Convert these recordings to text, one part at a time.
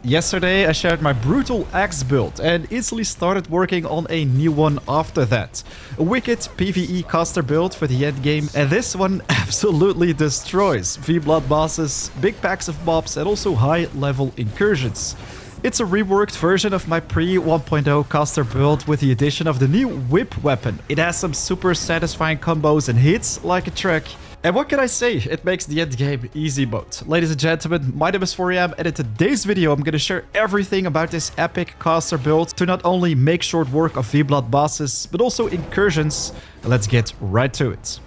Yesterday I shared my brutal axe build and instantly started working on a new one after that. A wicked PvE caster build for the endgame, and this one absolutely destroys V-Blood bosses, big packs of mobs and also high level incursions. It's a reworked version of my pre-1.0 caster build with the addition of the new whip weapon. It has some super satisfying combos and hits like a truck. And what can I say? It makes the endgame easy mode. Ladies and gentlemen, my name is 4am, and in today's video I'm gonna share everything about this epic caster build to not only make short work of V-Blood bosses, but also incursions. Let's get right to it.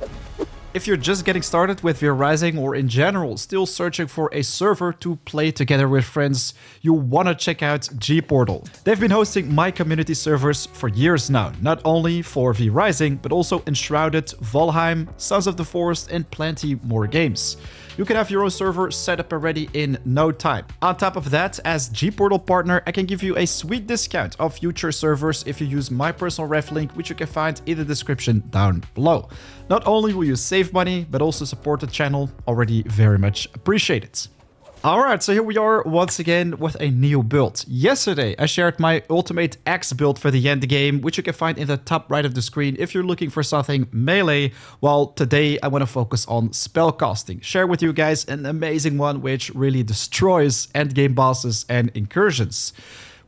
If you're just getting started with V Rising or in general still searching for a server to play together with friends, you wanna check out GPortal. They've been hosting my community servers for years now, not only for V Rising, but also Enshrouded, Valheim, Sons of the Forest and plenty more games. You can have your own server set up already in no time. On top of that, as GPortal partner, I can give you a sweet discount of future servers if you use my personal ref link, which you can find in the description down below. Not only will you save money, but also support the channel. Already very much appreciated. Alright, so here we are once again with a new build. Yesterday I shared my ultimate axe build for the end game, which you can find in the top right of the screen if you're looking for something melee, while today I want to focus on spellcasting. Share with you guys an amazing one which really destroys endgame bosses and incursions.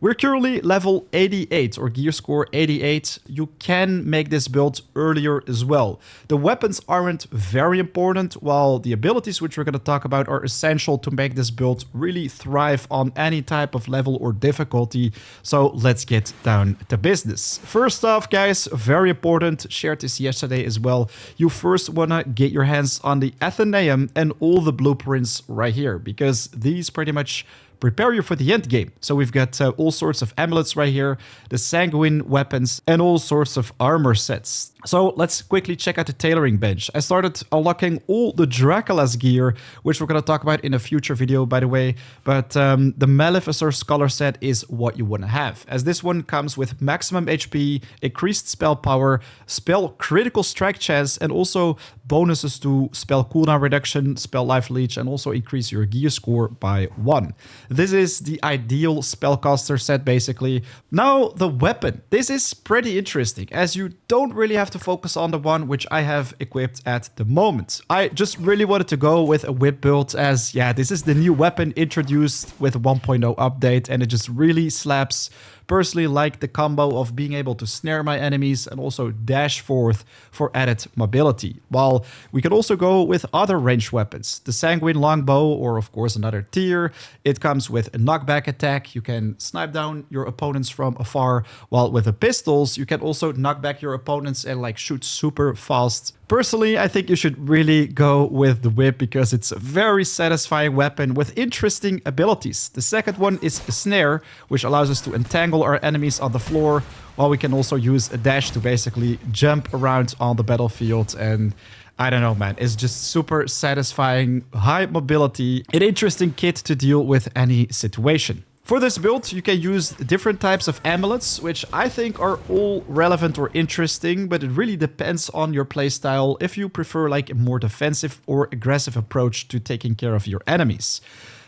We're currently level 88 or gear score 88. You can make this build earlier as well. The weapons aren't very important, while the abilities which we're going to talk about are essential to make this build really thrive on any type of level or difficulty. So let's get down to business. First off, guys, very important, shared this yesterday as well. You first want to get your hands on the Athenaeum and all the blueprints right here, because these pretty much prepare you for the end game. So we've got all sorts of amulets right here, the sanguine weapons, and all sorts of armor sets. So let's quickly check out the tailoring bench. I started unlocking all the Dracula's gear, which we're going to talk about in a future video, by the way. But the Maleficer Scholar set is what you want to have, as this one comes with maximum HP, increased spell power, spell critical strike chance, and also bonuses to spell cooldown reduction, spell life leech, and also increase your gear score by 1. This is the ideal spellcaster set, basically. Now, the weapon. This is pretty interesting, as you don't really have to focus on the one which I have equipped at the moment. I just really wanted to go with a whip build, as yeah, this is the new weapon introduced with a 1.0 update, and it just really slaps. Personally, like the combo of being able to snare my enemies and also dash forth for added mobility. While we could also go with other ranged weapons. The Sanguine Longbow, or of course another tier. It comes with a knockback attack. You can snipe down your opponents from afar. While with the pistols, you can also knock back your opponents and like shoot super fast. Personally, I think you should really go with the whip, because it's a very satisfying weapon with interesting abilities. The second one is a snare, which allows us to entangle our enemies on the floor, while we can also use a dash to basically jump around on the battlefield. And I don't know, man, it's just super satisfying, high mobility, an interesting kit to deal with any situation. For this build, you can use different types of amulets, which I think are all relevant or interesting, but it really depends on your playstyle if you prefer like a more defensive or aggressive approach to taking care of your enemies.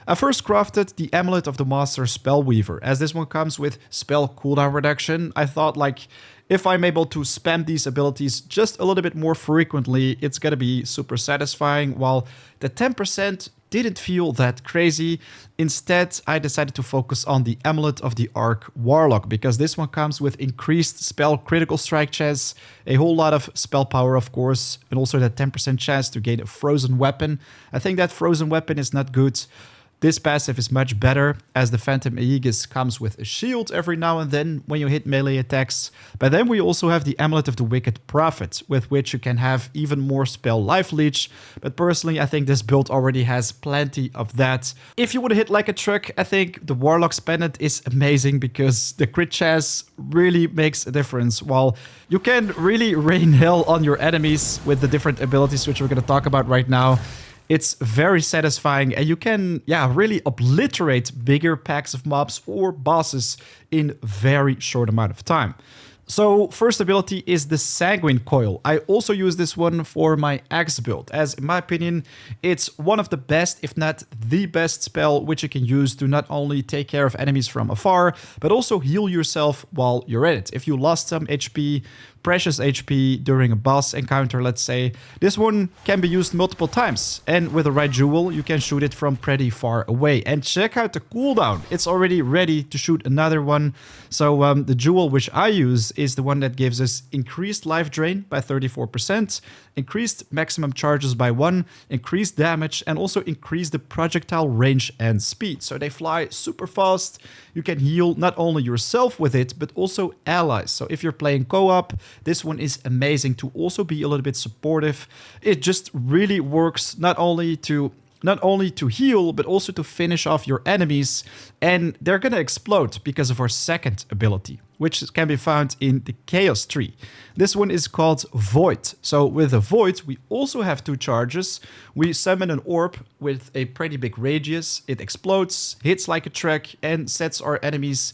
I first crafted the Amulet of the Master Spellweaver, as this one comes with spell cooldown reduction. I thought, like, if I'm able to spam these abilities just a little bit more frequently, it's gonna be super satisfying, while the 10% didn't feel that crazy. Instead, I decided to focus on the Amulet of the Arc Warlock, because this one comes with increased spell critical strike chance, a whole lot of spell power, of course, and also that 10% chance to gain a frozen weapon. I think that frozen weapon is not good. This passive is much better, as the Phantom Aegis comes with a shield every now and then when you hit melee attacks. But then we also have the Amulet of the Wicked Prophet, with which you can have even more spell life leech. But personally, I think this build already has plenty of that. If you want to hit like a truck, I think the Warlock's Pendant is amazing, because the crit chance really makes a difference. While you can really rain hell on your enemies with the different abilities which we're going to talk about right now. It's very satisfying, and you can, yeah, really obliterate bigger packs of mobs or bosses in very short amount of time. So first ability is the Sanguine Coil. I also use this one for my axe build, as in my opinion, it's one of the best, if not the best spell which you can use to not only take care of enemies from afar, but also heal yourself while you're at it. If you lost some HP, precious HP during a boss encounter, let's say, this one can be used multiple times. And with the right jewel, you can shoot it from pretty far away. And check out the cooldown. It's already ready to shoot another one. So the jewel which I use is the one that gives us increased life drain by 34%, increased maximum charges by 1, increased damage, and also increase the projectile range and speed. So they fly super fast. You can heal not only yourself with it, but also allies. So if you're playing co-op, this one is amazing to also be a little bit supportive. It just really works not only to heal, but also to finish off your enemies. And they're gonna explode because of our second ability, which can be found in the Chaos tree. This one is called Void. So with the Void, we also have 2 charges. We summon an orb with a pretty big radius. It explodes, hits like a truck, and sets our enemies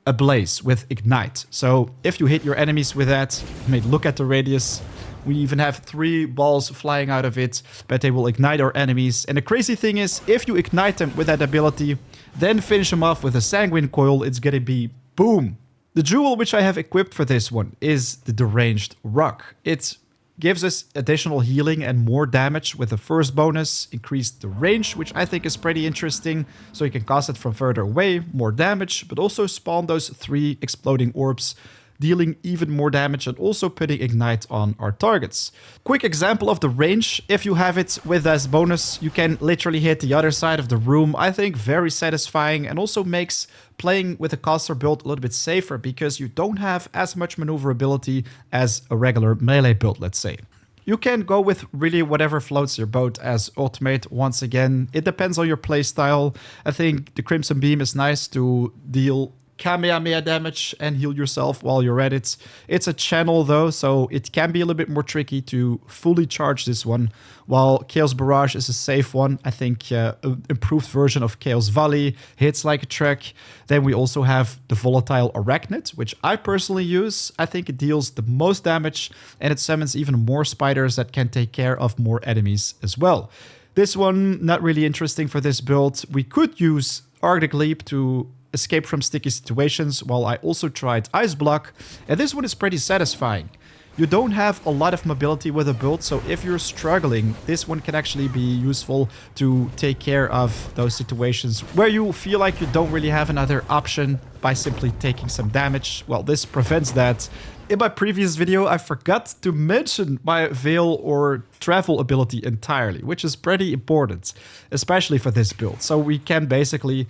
ablaze with Ignite. So if you hit your enemies with that, you may look at the radius. We even have 3 balls flying out of it, but they will ignite our enemies. And the crazy thing is, if you ignite them with that ability, then finish them off with a Sanguine Coil, it's gonna be boom. The jewel which I have equipped for this one is the Deranged Rock. It gives us additional healing and more damage with the first bonus, increase the range, which I think is pretty interesting. So you can cast it from further away, more damage, but also spawn those 3 exploding orbs, dealing even more damage and also putting Ignite on our targets. Quick example of the range. If you have it with as bonus, you can literally hit the other side of the room. I think very satisfying, and also makes playing with a caster build a little bit safer because you don't have as much maneuverability as a regular melee build, let's say. You can go with really whatever floats your boat as ultimate. Once again, it depends on your playstyle. I think the Crimson Beam is nice to deal Kamehameha damage and heal yourself while you're at it. It's a channel though, so it can be a little bit more tricky to fully charge this one, while Chaos Barrage is a safe one. I think an improved version of Chaos Volley hits like a truck. Then we also have the Volatile Arachnid, which I personally use. I think it deals the most damage, and it summons even more spiders that can take care of more enemies as well. This one, not really interesting for this build. We could use Arctic Leap to escape from sticky situations, while I also tried Ice Block, and this one is pretty satisfying. You don't have a lot of mobility with a build, so if you're struggling, this one can actually be useful to take care of those situations where you feel like you don't really have another option by simply taking some damage. Well, this prevents that. In my previous video, I forgot to mention my Veil or Travel ability entirely, which is pretty important, especially for this build. So we can basically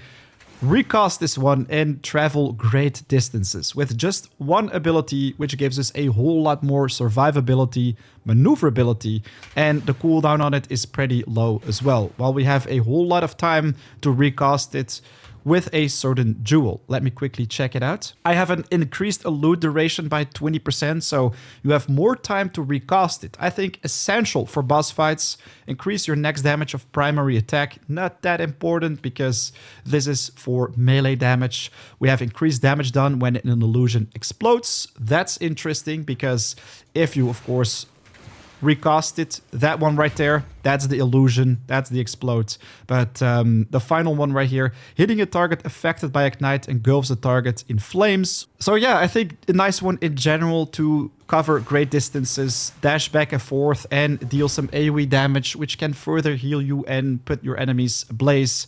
recast this one and travel great distances with just one ability, which gives us a whole lot more survivability, maneuverability, and the cooldown on it is pretty low as well, while we have a whole lot of time to recast it with a certain jewel. Let me quickly check it out. I have an increased elude duration by 20%, so you have more time to recast it. I think essential for boss fights. Increase your next damage of primary attack. Not that important because this is for melee damage. We have increased damage done when an illusion explodes. That's interesting because if you, of course, recast it, that one right there, that's the illusion, that's the explode. But the final one right here, hitting a target affected by Ignite engulfs the target in flames. So yeah, I think a nice one in general to cover great distances, dash back and forth, and deal some AoE damage, which can further heal you and put your enemies ablaze.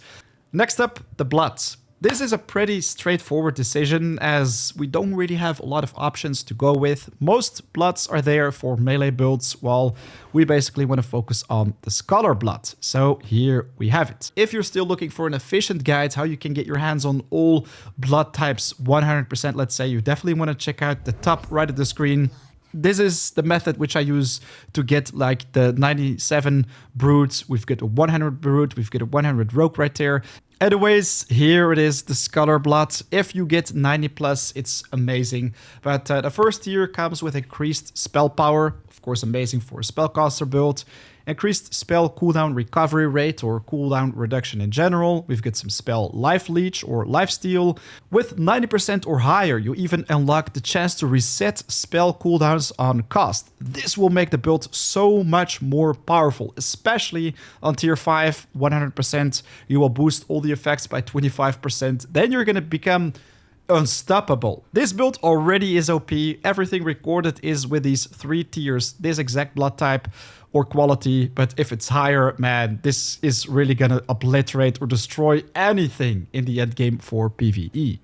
Next up, the Blood. This is a pretty straightforward decision, as we don't really have a lot of options to go with. Most Bloods are there for melee builds, while we basically want to focus on the Scholar Blood. So here we have it. If you're still looking for an efficient guide how you can get your hands on all blood types 100%, let's say, you definitely want to check out the top right of the screen. This is the method which I use to get like the 97 brutes. We've got a 100 brute, we've got a 100 rogue right there. Anyways, here it is, the Scholar Blood. If you get 90 plus, it's amazing. But the first tier comes with increased spell power. Of course, amazing for a spellcaster build. increased spell cooldown recovery rate or cooldown reduction in general. We've got some spell life leech or lifesteal. With 90% or higher, you even unlock the chance to reset spell cooldowns on cost. This will make the build so much more powerful, especially on tier 5, 100%. You will boost all the effects by 25%. Then you're going to become unstoppable. This build already is OP. Everything recorded is with these 3 tiers, this exact blood type or quality, but if it's higher, man, this is really gonna obliterate or destroy anything in the endgame for PvE.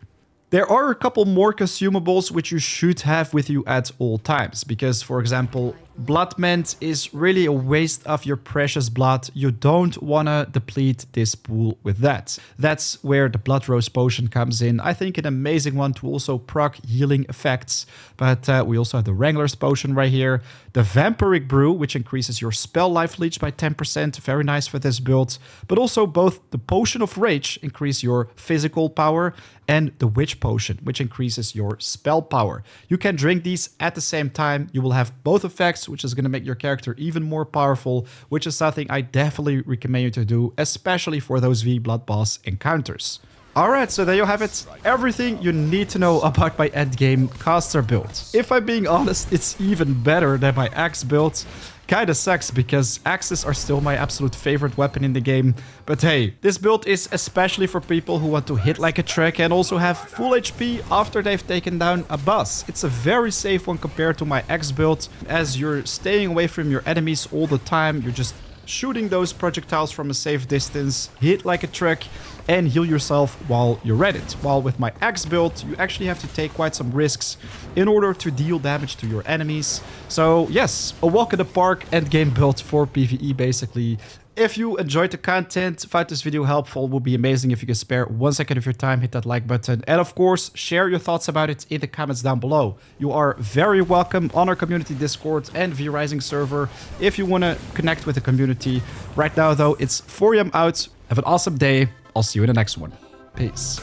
There are a couple more consumables which you should have with you at all times, because, for example, Blood Mend is really a waste of your precious blood. You don't want to deplete this pool with that. That's where the Blood Rose Potion comes in. I think an amazing one to also proc healing effects. But we also have the Wrangler's Potion right here. The Vampiric Brew, which increases your spell life leech by 10%. Very nice for this build. But also both the Potion of Rage increase your physical power, and the Witch Potion, which increases your spell power. You can drink these at the same time. You will have both effects, which is going to make your character even more powerful, which is something I definitely recommend you to do, especially for those V Blood Boss encounters. Alright, so there you have it. Everything you need to know about my endgame caster build. If I'm being honest, it's even better than my axe build. Kinda sucks because axes are still my absolute favorite weapon in the game. But hey, this build is especially for people who want to hit like a truck and also have full HP after they've taken down a boss. It's a very safe one compared to my axe build, as you're staying away from your enemies all the time. You're just shooting those projectiles from a safe distance, hit like a truck, and heal yourself while you're at it. While with my axe build, you actually have to take quite some risks in order to deal damage to your enemies. So yes, a walk in the park endgame build for PvE basically. If you enjoyed the content, found this video helpful, it would be amazing if you could spare 1 second of your time, hit that like button, and of course, share your thoughts about it in the comments down below. You are very welcome on our community Discord and V Rising server if you want to connect with the community. Right now though, it's 4 AM out. Have an awesome day. I'll see you in the next one. Peace.